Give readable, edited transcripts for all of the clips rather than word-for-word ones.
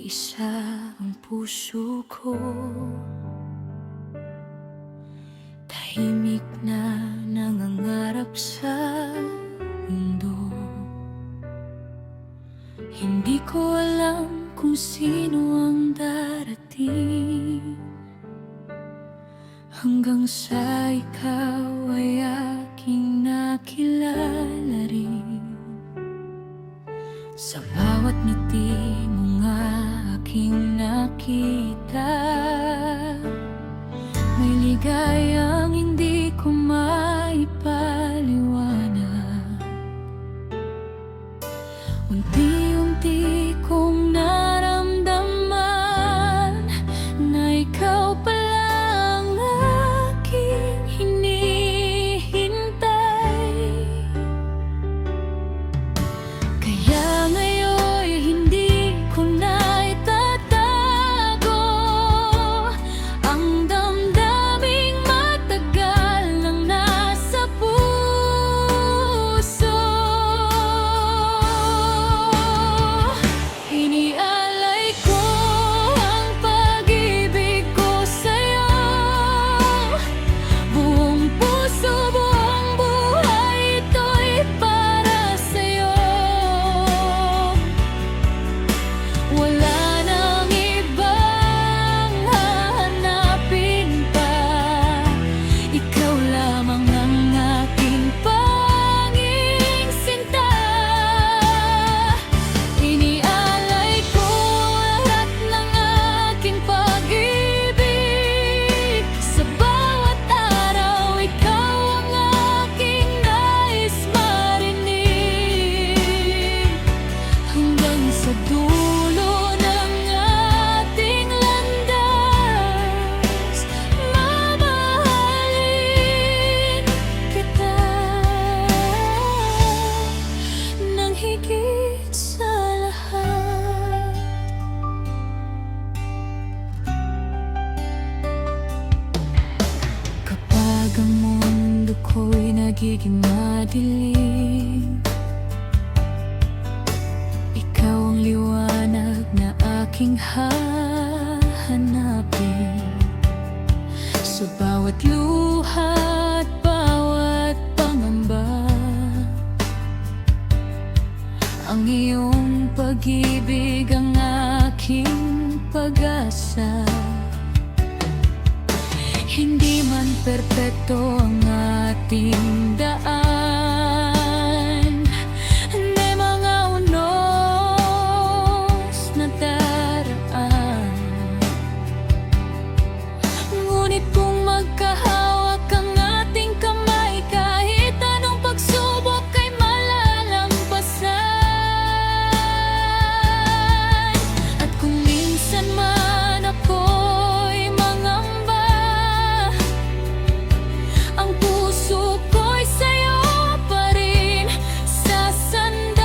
nag-iisa ang puso ko. Tahimik na nangangarap sa mundo. Hindi ko alam kung sino ang darating, hanggang sa ikaw ay aking nakilala rin. Sa bawat ngiti mong aking nakita, may ligayang hindi ko maipaliwanag. Unti-unti kong naramdaman na ikaw pala ang aking hinihintay. Kaya ngayon hindi ko na itatago ang damdaming matagal nang nasa puso. Inialay ko ang pag-ibig ko sa'yo, buong puso, buong buhay, ito'y para sa'yo. Wala nang ibang hahanapin pa, ikaw lamang ang aking panging sinta. Inialay ko lahat ng aking pag-ibig, sa bawat araw ikaw ang aking nais marinig, hanggang sa dulo ng ating landas. Mamahalin kita ng higit sa lahat. Kapag ang mundo ko'y nagiging madilim, ikaw ang liwanag na aking hahanapin. Sa bawat luha at bawat pangamba, ang iyong pag-ibig ang aking pag-asa. Hindi man perpekto ang ating daan, may mga unos na daraan, ngunit kung magkahawak ang ating kamay, kahit anong pagsubok ay malalampasan. At kung minsan man ako'y mangamba, ang puso ko'y sa'yo pa rin sasandal.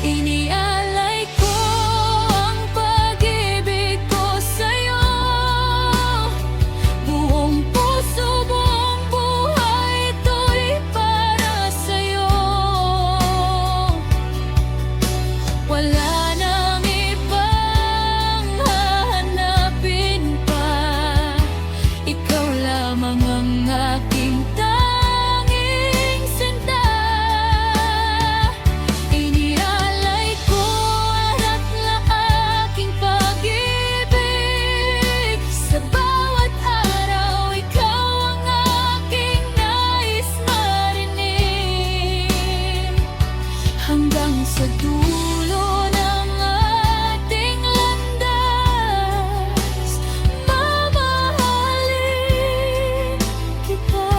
Inialay ko ang pag-ibig ko sa'yo, buong puso, buong buhay, ito'y para sa'yo. Wala nang ibang hahanapin pa, ikaw lamang ang aking tanging sinta. Inialay ko lahat ng aking pag-ibig, sa bawat araw ikaw ang aking nais marinig, hanggang sa dulo ng ating landas. Mamahalin kita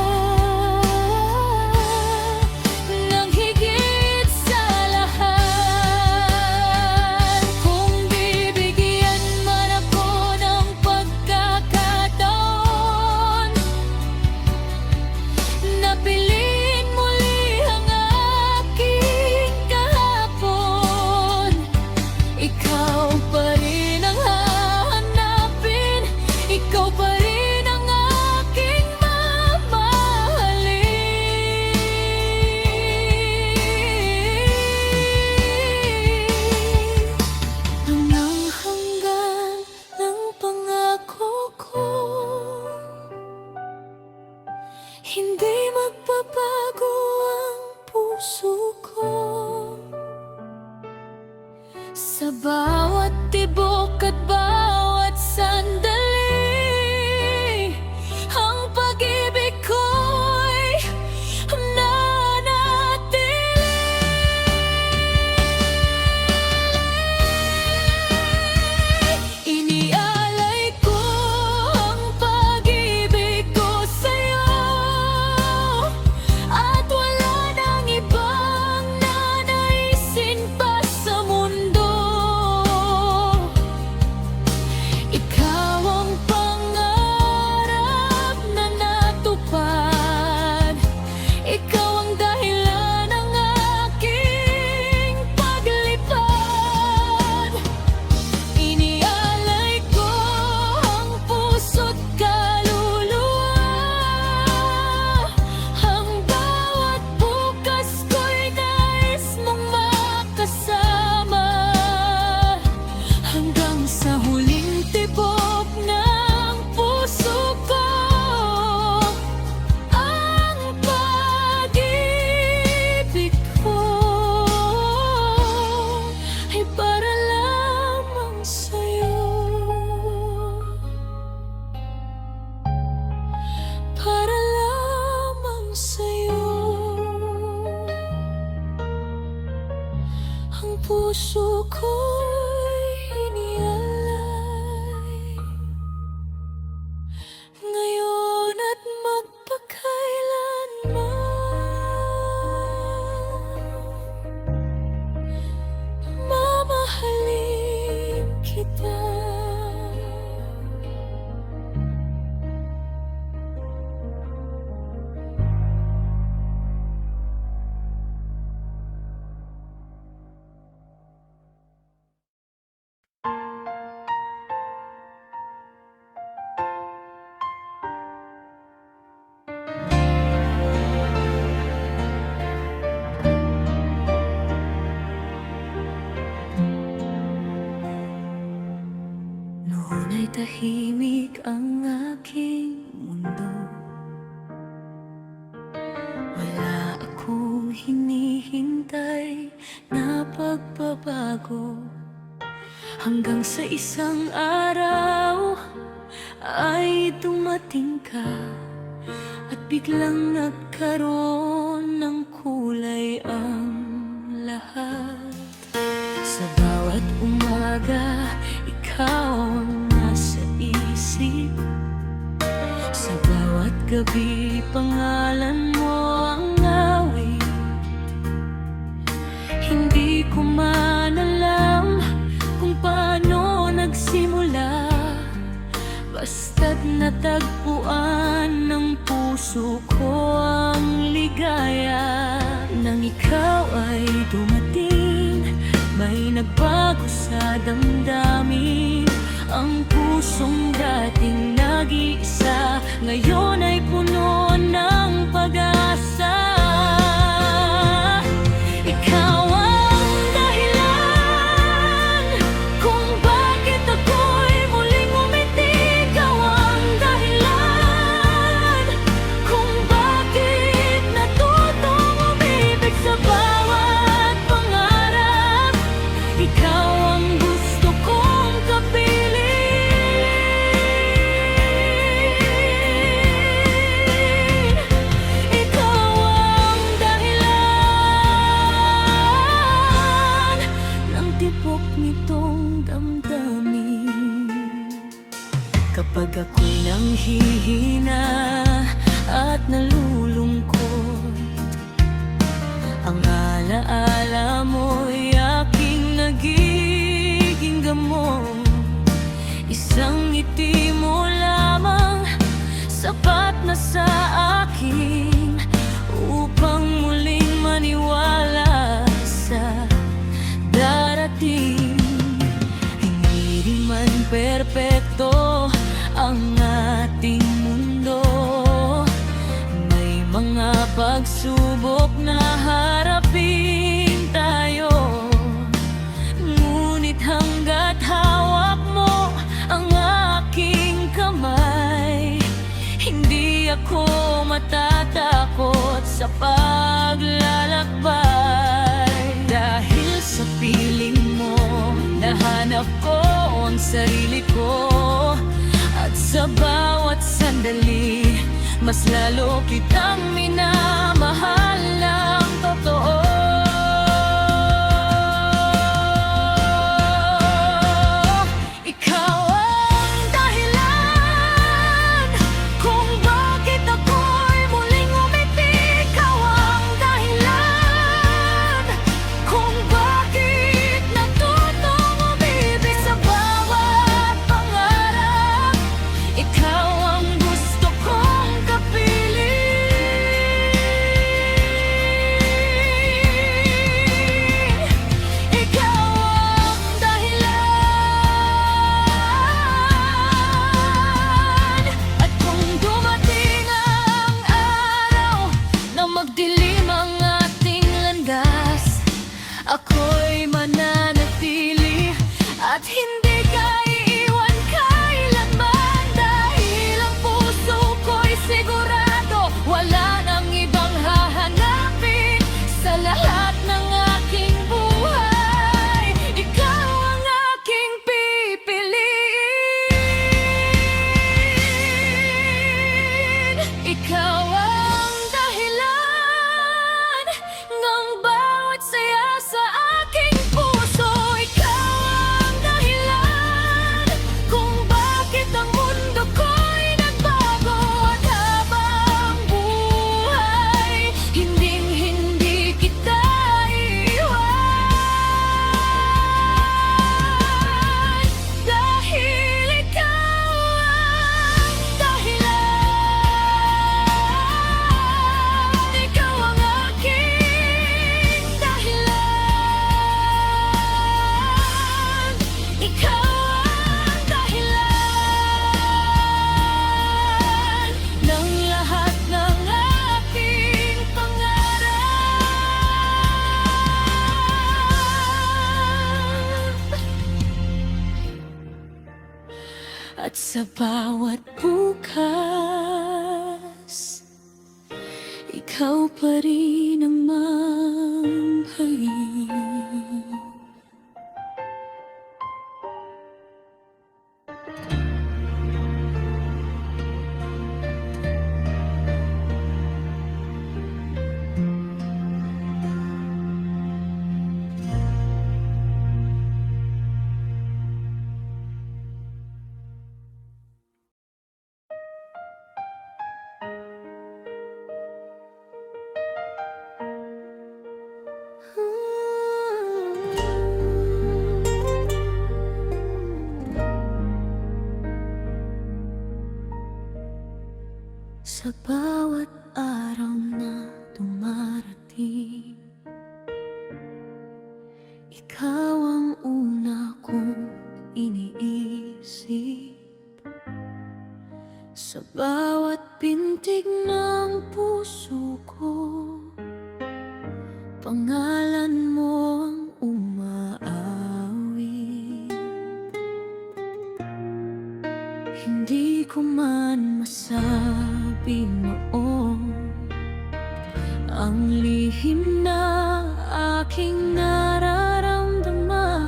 Hindi magbabago ang puso ko. Sa bawat tibok at bawat sandali, ang pag-ibig ko'y nananatili. Inialay ko ang pag-ibig ko sa'yo, at wala nang ibang nanaisin pa sa mundo. Ikaw ang pangarap na natupad. Ikaw ang dahilan ng aking paglipad. Inialay ko ang puso't kaluluwa. Ang bawat bukas ko'y nais mong makasama, hanggang sa huling tibok ng puso ko. Ang pag-ibig ko ay para lamang sa'yo, para lamang sa'yo. Ang puso ko'y inialay ngayon at magpakailanman. Mamahalin kita. Noon ay tahimik ang aking mundo. Wala akong hinihintay na pagbabago, hanggang sa isang araw ay dumating ka, at biglang nagkaroon ng kulay ang lahat. Sa bawat umaga, ikaw ang nasa isip. Sa bawat gabi, pangalan mo ang awit. Hindi ko man alam kung paano nagsimula, basta't natagpuan ng puso ko ang ligaya. Nang ikaw ay dumating, may nagbago sa damdamin. Ang pusong dating nag-iisa, ngayon ay puno ng pag-asa. Ikaw ang dahilan kung bakit ako'y muling umiti. Ikaw ang dahilan kung bakit natutong umibig sa bawat pangarap. Ikaw ang gusto kong kapiling. Ikaw ang dahilan ng tibok nitong damdamin. Kapag ako'y nanghihina at nalulungkot, ang alaala mo'y aking nagiging gamot. Isang ngiti mo lamang sapat na sa akin upang muling maniwala sa darating. Hindi rin man perpekto ang ating mundo, may mga pagsubok na harapin tayo. Ngunit hangga't hawak mo ang aking kamay, hindi ako matatakot sa paglalakbay. Dahil sa piling mo, nahanap ko ang sarili ko. At sa bawat sandali, mas lalo kitang minamahal ng totoo. Ikaw ang dahilan kung bakit ako'y muling umiti. Ikaw ang dahilan kung bakit natutong umibig sa bawat pangarap. Ikaw ang gusto kong kapiling. Ikaw ang dahilan. At kung dumating ang araw na magdilim ang ating landas, ako'y mananatili at hindi ka iiwan kailanman. Dahil ang puso ko'y sigurado, wala nang ibang hahanapin sa lahat ng aking buhay. Ikaw ang aking pipiliin. Ikaw ang dahilan ng bawat saya sa aking puso. Ikaw ang dahilan kung bakit ang mundo ko'y nagbago. At habang buhay, hinding-hindi kita iiwan. Dahil ikaw ang dahilan. Ikaw ang aking dahilan. Ikaw ang dahilan ng lahat ng aking pangarap. At sa bawat bukas, ikaw pa rin ang manghaling. Sa bawat araw na dumarating, ikaw ang una kong iniisip. Sa bawat pintig ng puso ko, pangalan mo ang umaawit. Hindi ko man masabi noon ang lihim na aking nararamdaman.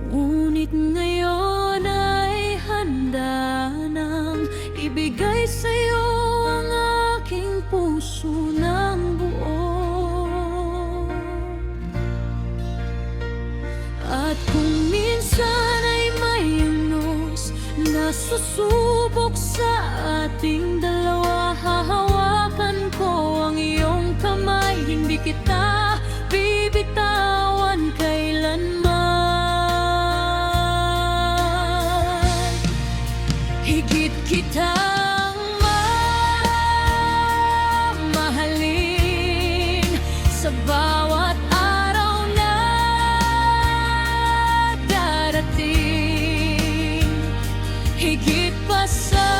Ngunit ngayon ay handa nang ibigay sa'yo ang aking puso ng buo. At kung minsan ay may unos na susubok sa ating dalawa, hahawakan ko ang iyong kamay. Hindi kita bibitawan kailanman. Higit kitang mamahalin sa bawat araw na darating. Higit pa sa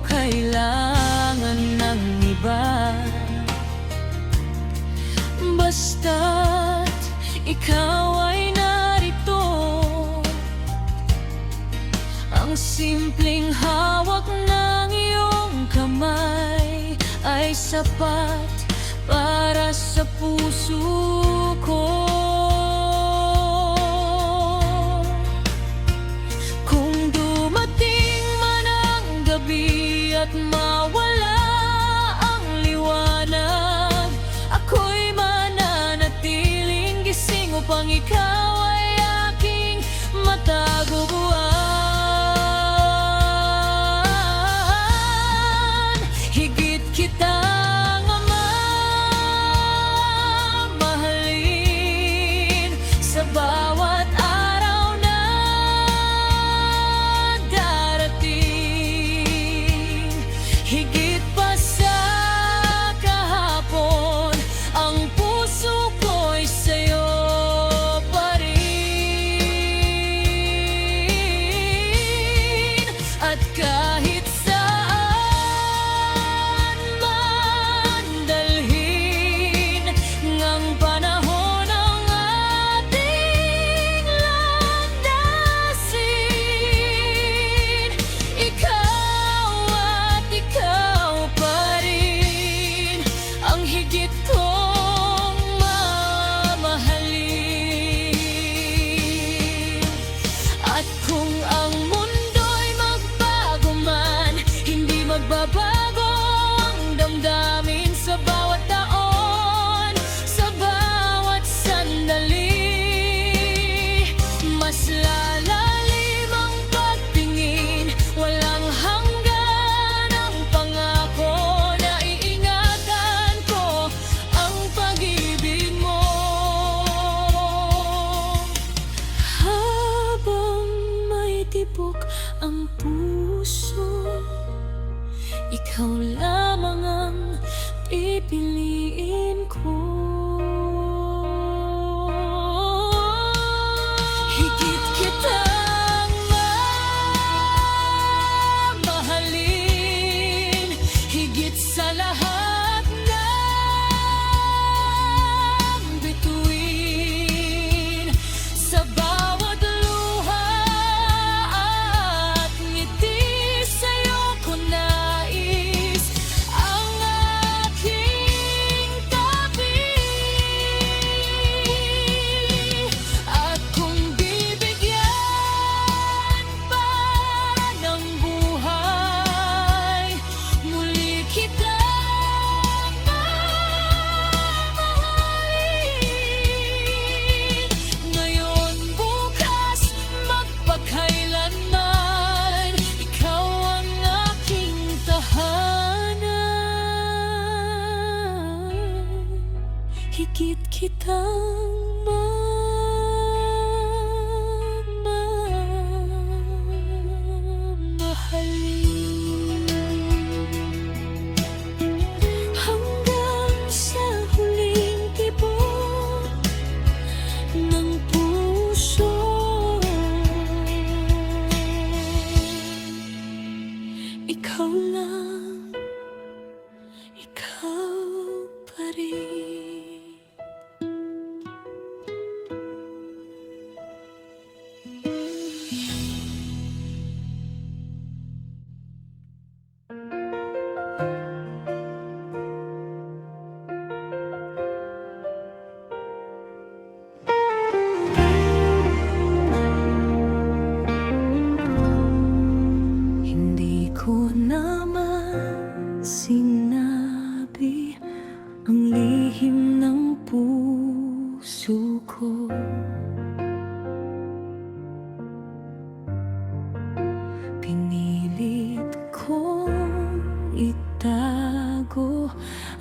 kailangan ng iba. Basta't ikaw ay narito, ang simpleng hawak ng iyong kamay ay sapat para sa puso ko. Kung dumating man ang gabi at mawala ang liwanag, ako'y mananatiling gising upang ikaw ay aking matagpuan. Higit kitang mahalin sa bawat araw na darating. Higit pa sa kahapon, ang puso ko'y sa'yo pa rin. At kahit saan man dalhin ngang panahon ang ating landasin, ikaw at ikaw pa rin ang higit kong mamahalin. At kung ang mundo'y magbago man, hindi magbabago ang damdamin sa bawat taon, sa bawat sandali. Mas lalalim ang pagtingin, walang hanggan ang pangako na iingatan ko ang pag-ibig mo. Habang may tibok ang puso, ikaw lamang ang pipiliin ko. Higit kitang mamahalin, higit sa lahat ng bituin, sa bawat luha at ngiti sa'yo ko nais ang aking tabi. At kung bibigyan pa ng buhay, muli kitang mamahalin. Ngayon, bukas, magpakailanman, ikaw ang aking tahanan. Higit kitang mamahalin. Hanggang sa huling tibok ng puso, ikaw lang, ikaw pa rin. Hindi ko naman sinabi ang lihim ng puso ko. Pinilit kong itago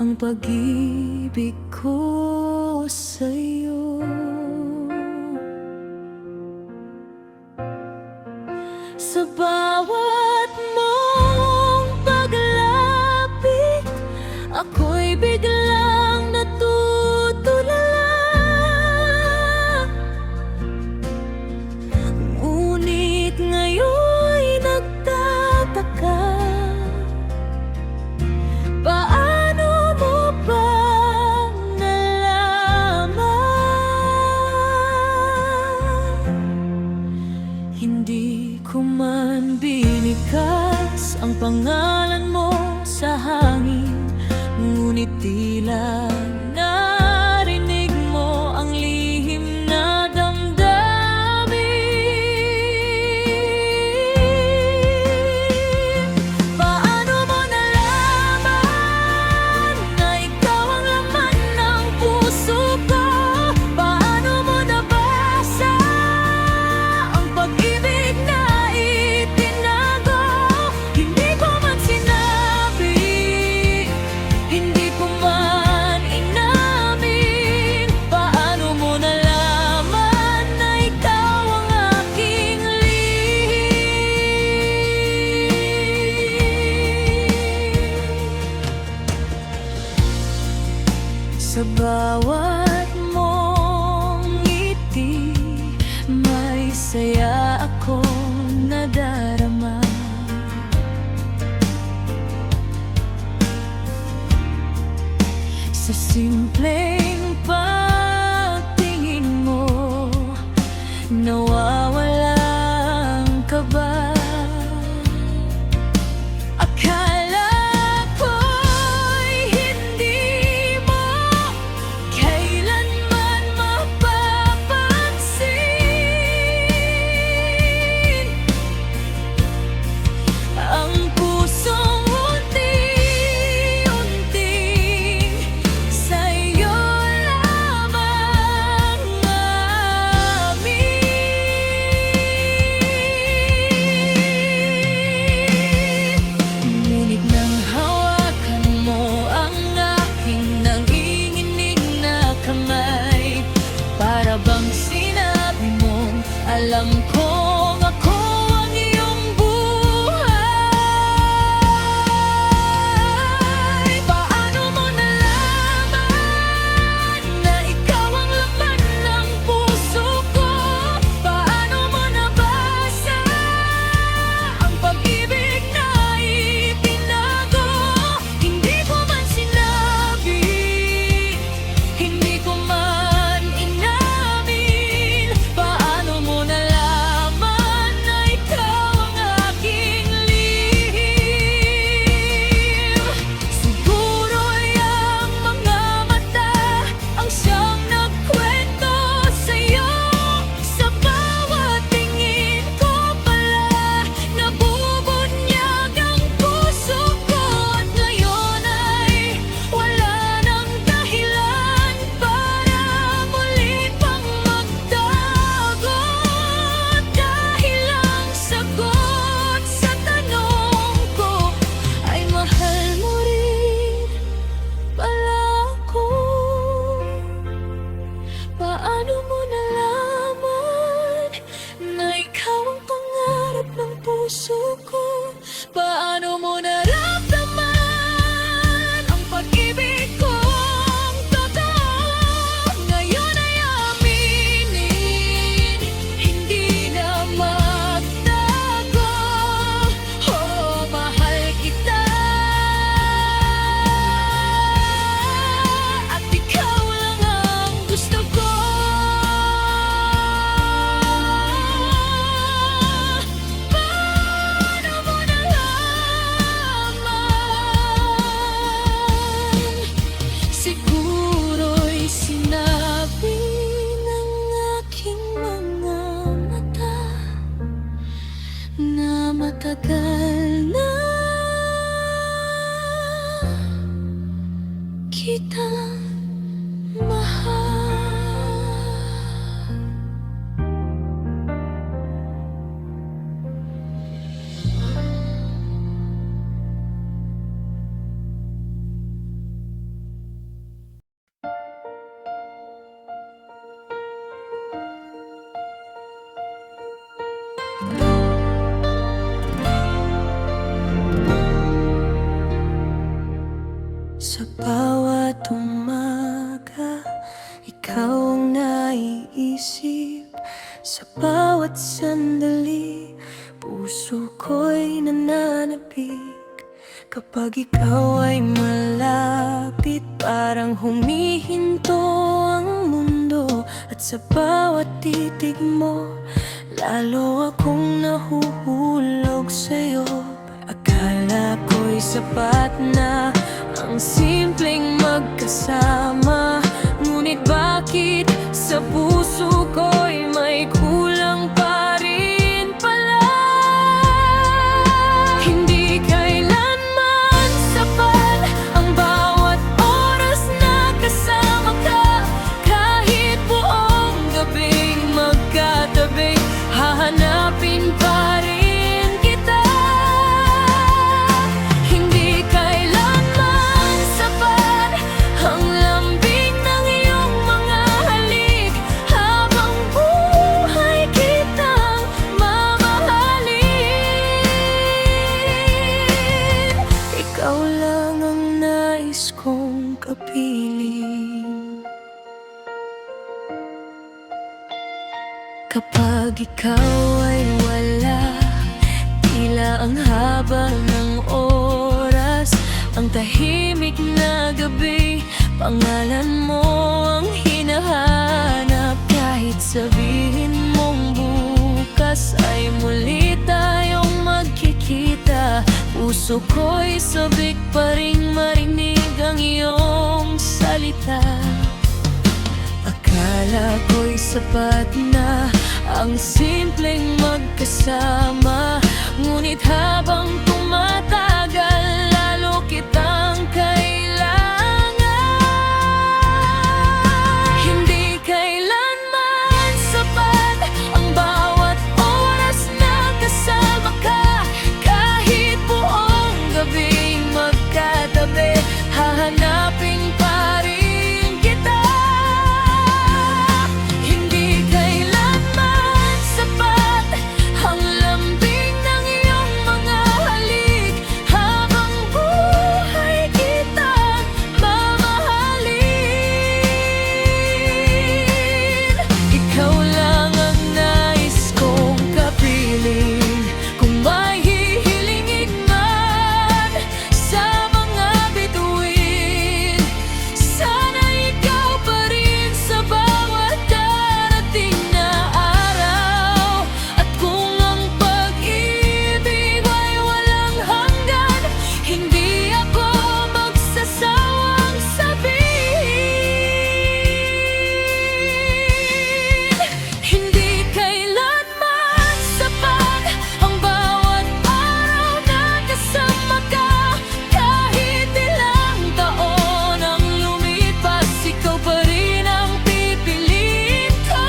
ang pag-ibig ko sa'yo. Sa bawat mong paglapit, ako'y biglang natutulala. Ngunit ngayon'y nagtataka pangalan mo sa hangin, ngunit tila narinig mo ang lihim na damdamin. Paano mo nalaman na ikaw ang laman ng puso ko? Paano mo nabasa ang pag-ibig na itinago? Hindi ko man sinabi, hindi ko man inamin. Paano mo nalaman na ikaw ang aking lihim? Sa bawat mong ngiti, may saya akong nadarama. Sa simpleng pagtingin mo, nawawalang kaba. Akala ko'y hindi mo kailanman mapapansin ang pusong unti-unting sa'yo lamang amin. Ngunit nang hawakan mo ang aking nanginginig na kamay, para bang sinabi mong alam kong ako ang iyong buhay. Paano mo nalaman na ikaw ang laman ng puso ko? Paano mo nabasa ang pag-ibig na itinago? Hindi ko man sinabi, hindi ko man inamin. Paano mo nalaman na ikaw ang aking lihim? Siguro'y ang mga mata ang siyang nagkwento sa'yo. Sa bawat tingin ko pala, nabubunyag ang puso ko. At ngayon ay wala nang dahilan para muli pang magtago. Dahil ang sagot sa tanong ko ay mahal mo rin pala ako. Paano mo nalaman na ikaw ang pangarap ng puso ko? Paano mo naramdaman ang pag-ibig kong totoo? Ngayon ay aminin, hindi na magtago. Oh, mahal kita, at ikaw lang ang gusto ko. Paano mo nalaman? Siguro'y sinabi ng aking mga mata na matagal na kitang mahal. Sa bawat umaga, ikaw ang naiisip. Sa bawat sandali, puso ko'y nananapig. Kapag ikaw ay malapit, parang humihinto ang mundo. At sa bawat titig mo, lalo akong nahuhulog sa'yo. Akala Akala ko'y sapat na ang simpleng magkasama. Ngunit bakit sa puso ko'y may kulang pa rin pala? Hindi kailanman sapat ang bawat oras na kasama ka. Kahit buong gabing magkatabi, hahanapin pa rin kita. Hindi kailanman sapat ang lambing ng iyong mga halik. Habang buhay kitang mamahalin. Ikaw lang ang nais kong kapiling. Kapag ikaw ay wala, tila ang haba ng oras. Ang tahimik na gabi, pangalan mo ang hinahanap. Kahit sabihin mong bukas ay muli tayong magkikita, puso ko'y sabik pa ring marinig ang iyong salita. Akala ko'y sapat na ang simpleng magkasama. Ngunit habang tumatagal, lalo kitang kailangan. Hindi kailanman sapat ang bawat oras na kasama ka. Kahit buong gabing magkatabi, hahanapin pa rin kita. Hindi kailanman sapat ang lambing ng iyong mga halik. Habang buhay kitang mamahalin. Ikaw lang ang nais kong kapiling. Kung may hihilingin man sa mga bituin, sana ikaw pa rin sa bawat darating na araw. At kung ang pag-ibig ay walang hanggan, hindi ako magsasawang sabihin. Hindi kailanman sapat ang bawat araw na kasama ka. Kahit ilang taon ang lumipas, ikaw pa rin ang pipiliin ko.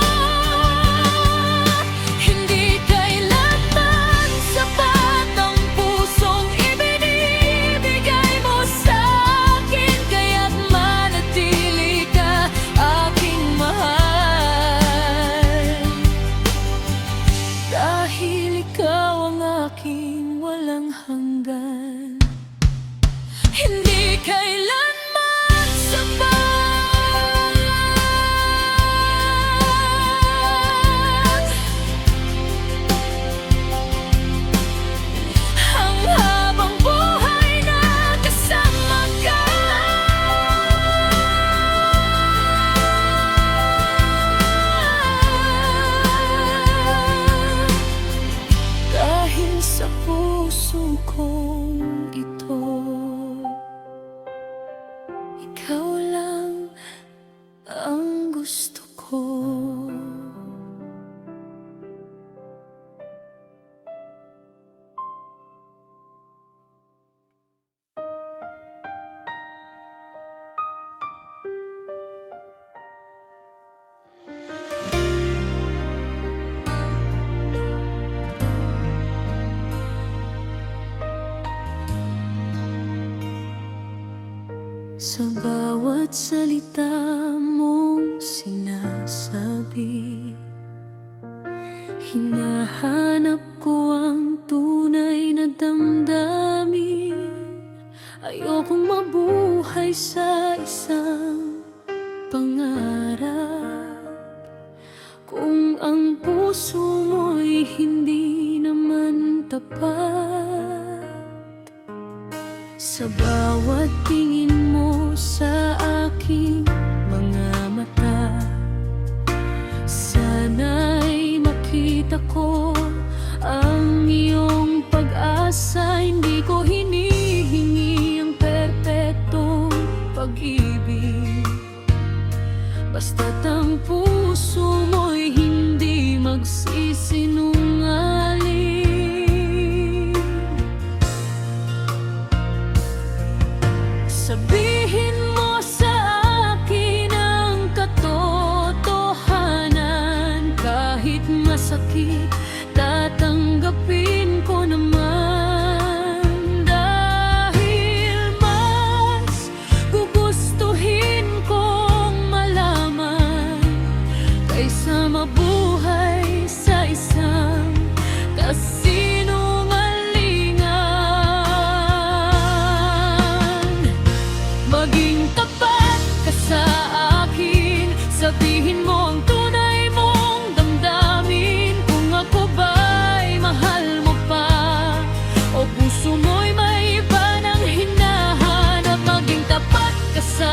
Hindi kailanman sapat ang pusong ibinibigay mo sa akin. Kaya't manatili ka aking mahal. Dahil ikaw ang aking walang hanggan. Hindi kailanman sapat ang habang buhay na kasama ka. Dahil sa puso kong ito, ikaw lang ang gusto ko. Sa bawat salita mong sinasabi, hinahanap ko ang tunay na damdamin. Ayokong mabuhay sa isang pangarap kung ang puso mo'y hindi naman tapat. Sa bawat tingin mo sa aking mga mata, sana'y makita ko ang iyong pag-asa. Hindi ko masakit, tatanggapin ko naman. Dahil mas gugustuhin kong malaman kaysa mabuhay sa isang kasinungalingan. Maging tapat ka sa akin, sabihin mo ang tunay mong damdamin. Kung ako ba'y mahal mo pa, o puso mo'y may iba nang hinahanap. Maging tapat ka sa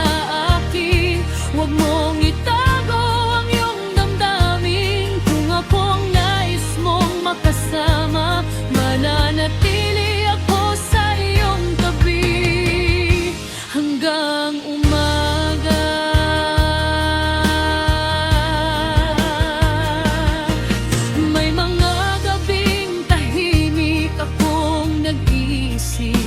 akin, huwag mong itago ang iyong damdamin. Kung ako ang nais mong makasama, mananatili ako sa iyong tabi hanggang umaga. May mga gabing tahimik akong nag-iisip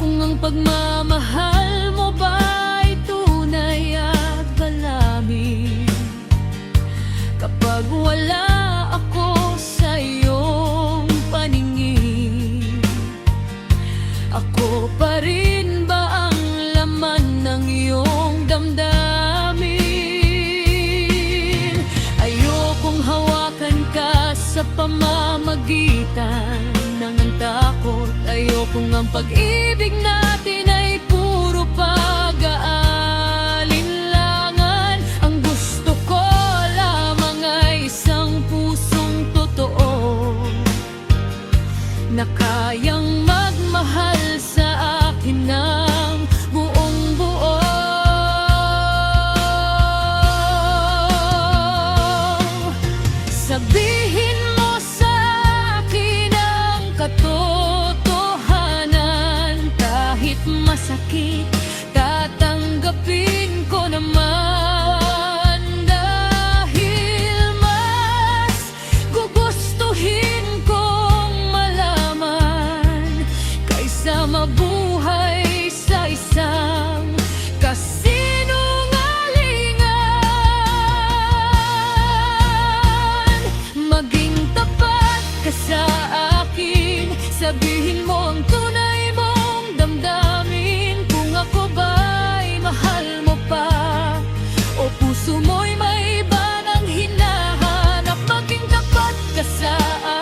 kung ang pagmamahal mo ba'y tunay at galamig. Kapag wala ako sa iyong paningin, ako pa rin ba ang laman ng iyong damdamin? Ayokong hawakan ka sa pamamagitan ng takot. Ayokong ang pag-ibig natin ay puro pag-aalinlangan. Ang gusto ko lamang ay isang pusong totoo na kayang magmahal sa akin ng buong buo. Sabihin mo sa akin ang katotohanan, kahit masakit, tatanggapin ko naman. Dahil mas gugustuhin kong malaman kaysa mabuhay sa isang kasinungalingan. Maging tapat ka sa akin, sabihin mo ang tunay mong damdamin. Kung ako ba'y mahal mo pa, o puso mo'y may iba nang hinahanap. Maging tapat ka sa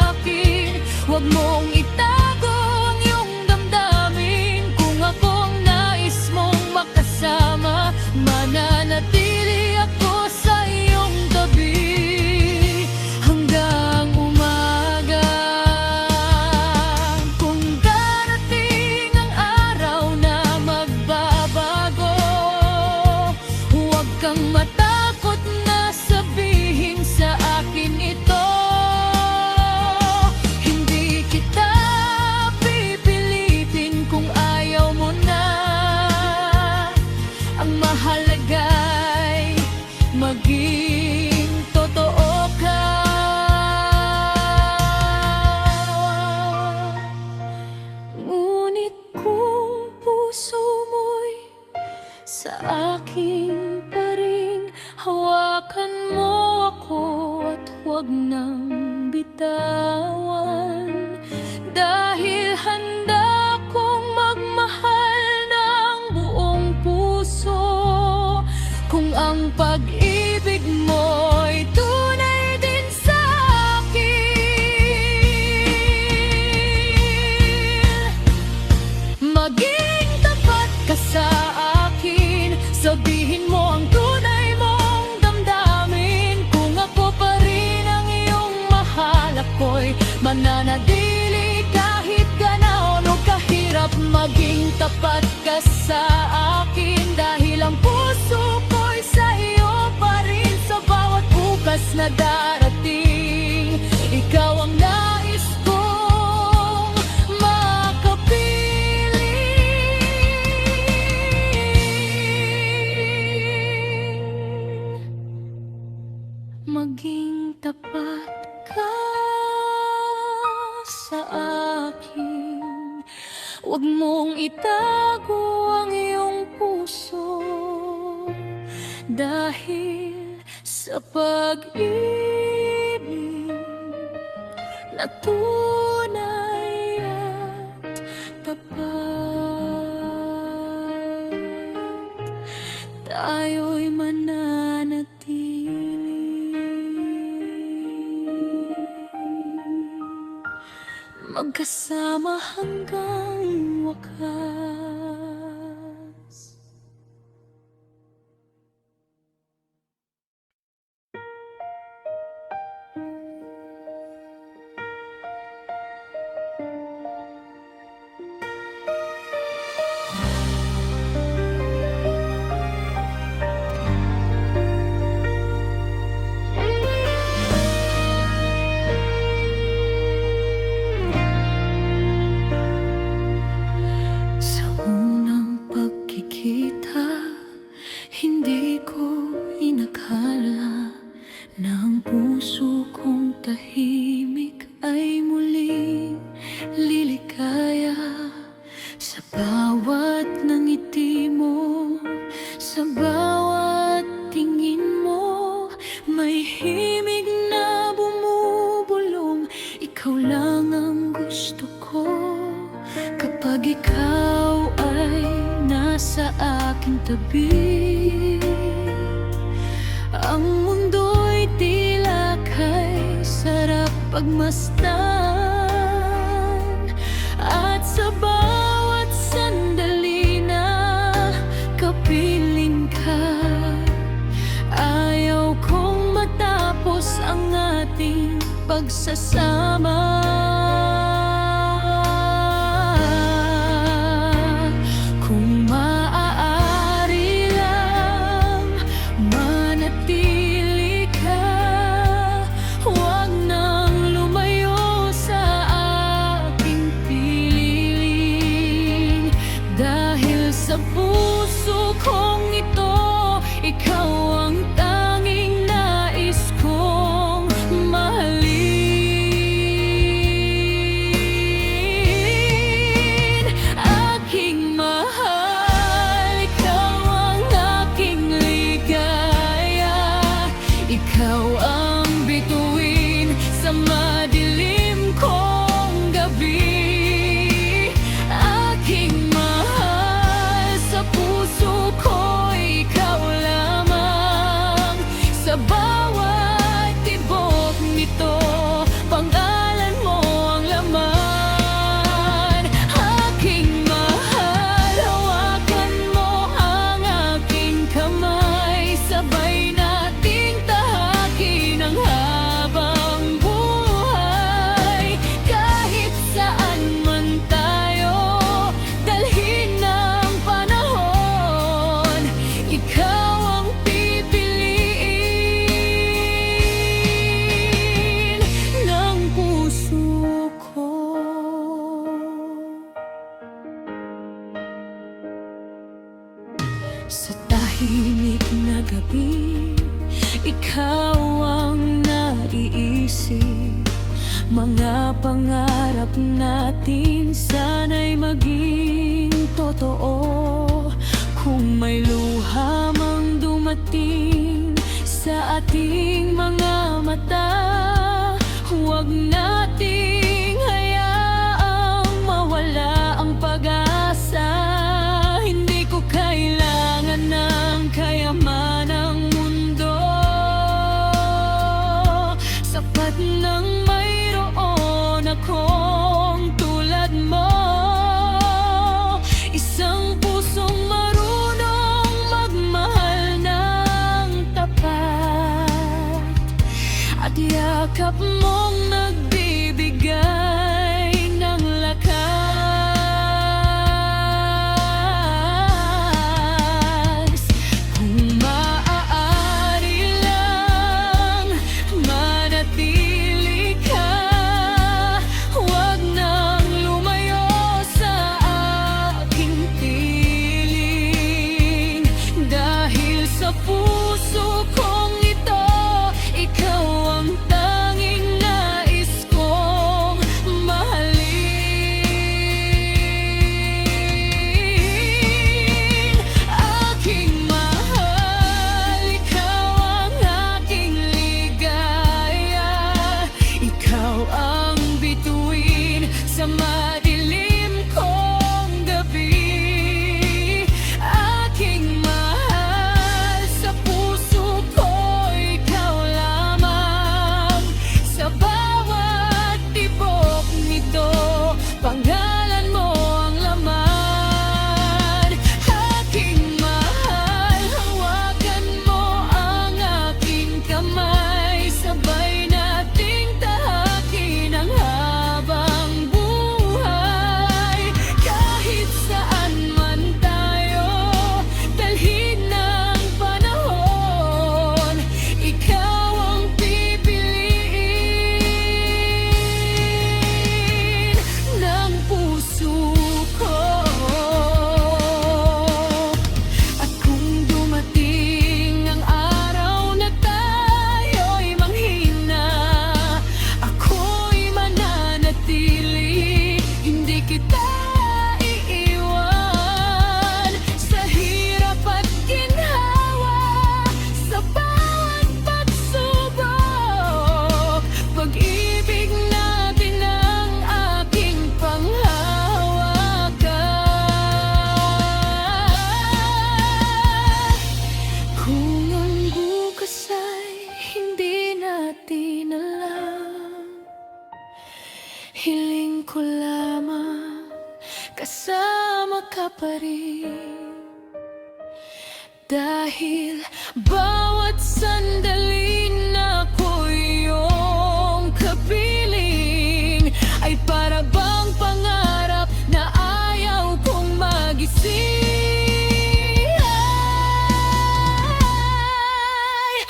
akin, huwag mong itago ang iyong damdamin. Kung ako ang nais mong makasama, mananatili ako sa iyong tabi hanggang umaga. Kung darating ang araw na magbabago, huwag kang matakot na sabihin sa akin ito. Hindi kita pipilitin kung ayaw mo na. Ang mahalaga'y maging totoo ka. Ngunit kung puso mo'y sa akin pa rin, hawakan mo ako at huwag nang bitawan. Dahil handa kong magmahal ng buong puso kung ang pag-ibig mo'y tunay din sa akin. Maging tapat ka sa akin, sabihin mo ang tunay mong damdamin. Kung ako pa rin ang iyong mahal, ako'y mananatili kahit ganaon o kahirap. Maging tapat ka sa akin, dahil ang puso ko'y sa iyo pa rin. Sa bawat bukas na darating, ikaw ang nais kong makapiling. Maging tapat ka sa akin, huwag mong itago ang iyong puso. Dahil sa pag-ibig na tunay at tapat. Tayo'y mananatili, magkasama hanggang wakas. Sa unang pagkikita, hindi ko inakala na ang puso kong tahimik ay muling lilikaya. Sa bawat ngiti mo, sa bawat tingin mo, may himig na bumubulong. Ikaw lang ang gusto ko. Kapag ikaw ay nasa aking tabi, ang mundo'y tila kay sarap pagmasdan. At sa bawat sandali na kapiling ka, ayaw kong matapos ang ating pagsasama. Kung maaari lang manatili ka, huwag nang lumayo sa aking piling. Dahil sa puso kong ito, ikaw ang tanging nais kong mahalin. Aking mahal, ikaw ang aking ligaya. Ikaw ang bituin sa madilim kong gabi. Aking mahal, sa puso ko ikaw lamang. Sa bawat tibok nito, pangalan mo ang laman. Aking mahal, hawakan mo ang aking kamay. Sabay nating tahakin ang habang buhay. Kahit saan man tayo dalhin ng panahon, ikaw ang pipiliin ng puso ko. Sa tahimik na gabi, ikaw ang naiisip. Mga pangarap natin sana'y maging totoo. Kung may luha mang dumating sa ating mga mata, huwag nating hayaang mawala ang pag-asa. Hindi ko kailangan ng kayamanang mundo, sapat nang mayroon akong tulad mo. Isang pusong marunong magmahal ng tapat, at yakap mong nagbibigay ng lakas. Kung maaari lang manatili ka, huwag nang lumayo sa aking piling. Dahil sa puso kong ito, ikaw ang tanging nais Hiling ko lamang kasama ka pa rin, dahil bawat sandali na ako iyong kapiling ay para bang pangarap na ayaw kong magising. Ay,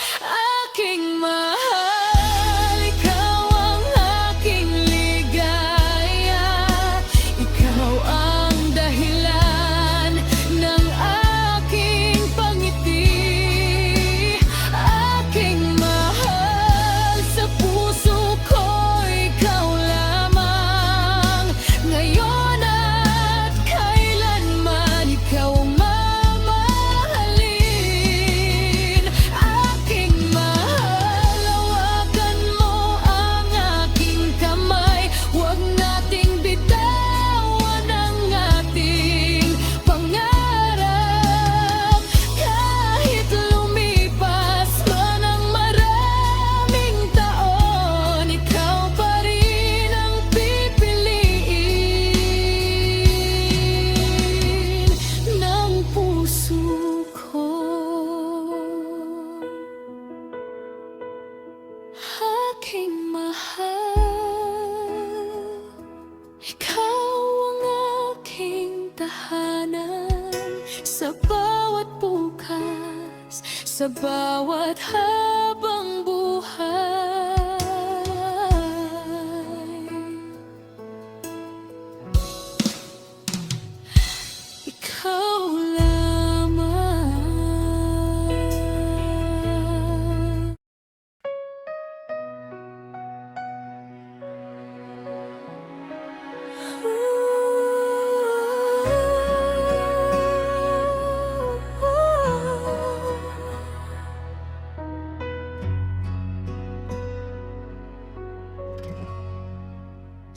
aking mahal, ikaw ang aking ligaya, ikaw ang dahilan ng aking pangiti. Aking mahal, sa puso ko ikaw lamang, ngayon at kailanman ikaw ang mamahalin. Aking mahal, hawakan mo ang aking kamay, huwag nating bitawan ang ating pangarap. Kahit lumipas man ang maraming taon, ikaw pa rin ang pipiliin ng puso ko. Aking mahal, ikaw ang aking tahanan, sa bawat bukas, sa bawat habang buhay. Ikaw lamang.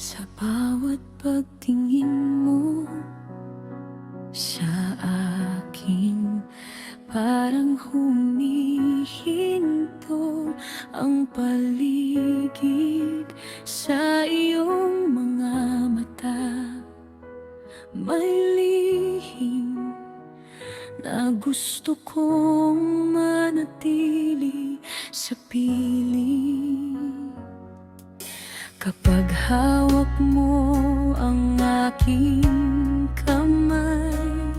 Sa bawat pagtingin mo sa akin, parang humihinto ang paligid sa iyong mga mata. May lihim na gusto kong manatili sa piling. Kapag hawak mo ang aking kamay,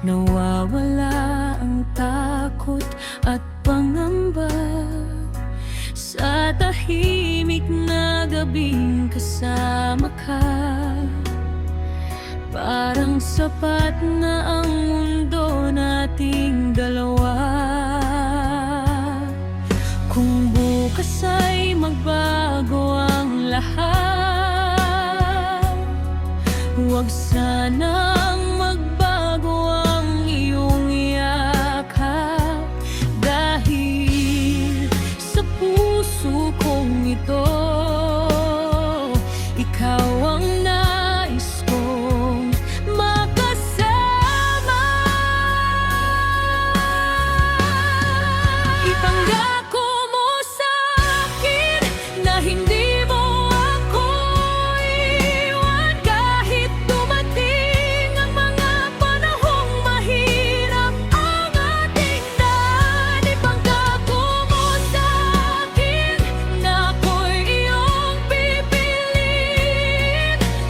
nawawala ang takot at pangamba. Sa tahimik na gabing kasama ka, parang sapat na ang mundo nating dalawa. Kung bukas ay magbago ang lahat, huwag sanang magbago ang iyong yakap, dahil sa puso kong ito, ikaw ang nais kong makasama. Ipangako mo sa akin na hindi mo ako iwan, kahit dumating ang mga panahong mahirap ang ating daan. Ipangako mo sa akin na ako'y iyong pipiliin,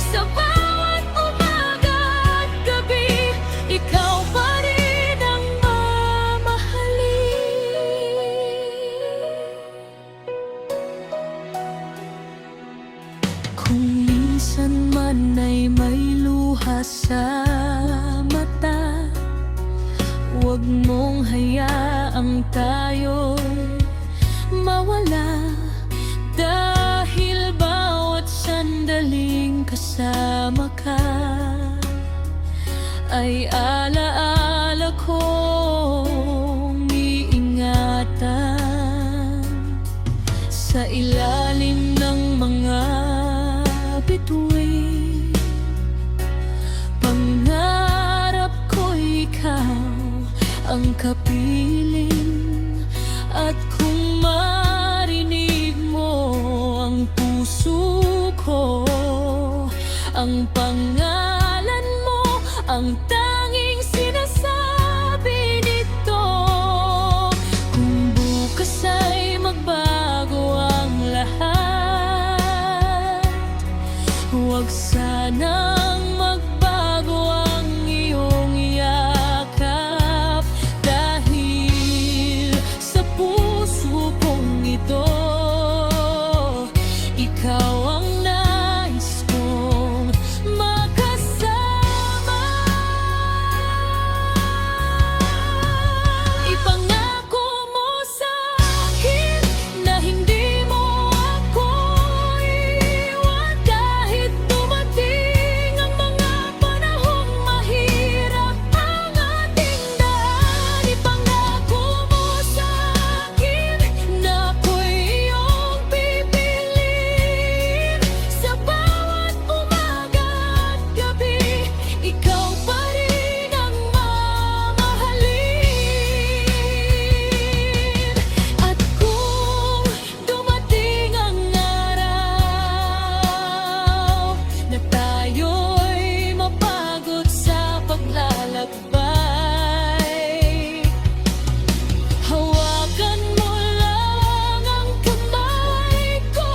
sa bawat umaga at gabi, ikaw pa rin ang mamahalin. Kung minsan man ay may luha sa mata, huwag mong hayaang tayo'y mawala, dahil bawat sandaling kasama ka ay alaala kong iingatan. Sa ilalim ng mga bituin, pangarap ko'y ikaw ang kapiling. At kung marinig mo ang puso ko, Ang pangalan mo ang tanging sinasabi nito. Kung bukas ay magbago ang lahat, huwag sanang magbago ang iyong yakap. Dahil sa puso kong ito, ikaw ang nais kong makasama. Ipangako mo sa akin na hindi mo ako iiwan kahit dumating ang mga panahong mahirap ang ating daan. Ipangako mo sa akin na ako'y iyong pipiliin sa bawat umaga at gabi. Ikaw pa rin ang mamahalin. At kung dumating ang araw na tayo'y mapagod sa paglalakbay, hawakan mo lang ang kamay ko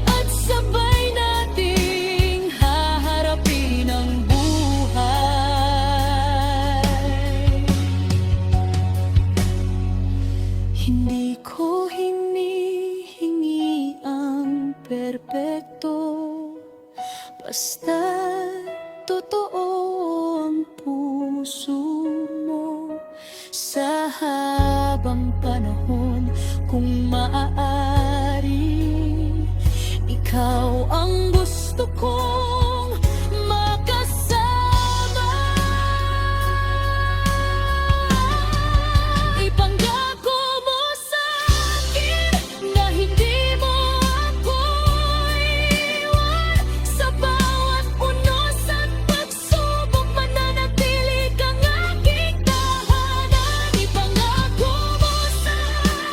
at sabay nating haharapin ang buhay. Hindi ko hinihingi ang perpekto, basta totoo ang puso mo. Sa habang panahon, kung maaari, ikaw ang gusto kong makasama. Ipangako mo sa akin na hindi mo ako iiwan sa bawat unos at pagsubok. Mananatili kang aking tahanan. Ipangako mo sa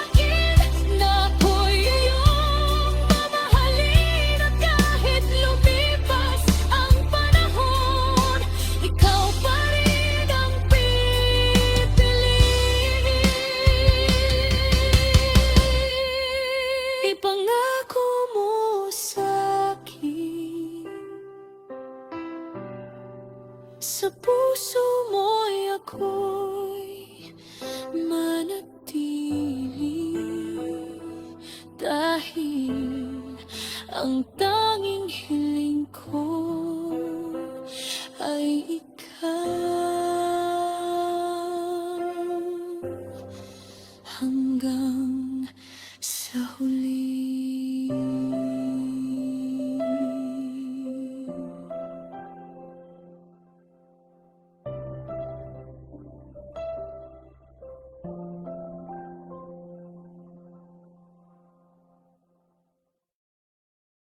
akin na ako'y iyong mamahalin at kahit lumipas ang panahon, ikaw pa rin ang pipiliin. Ipangako mo sa akin, sa puso mo'y ako'y manatili. Dahil ang tanging hiling ko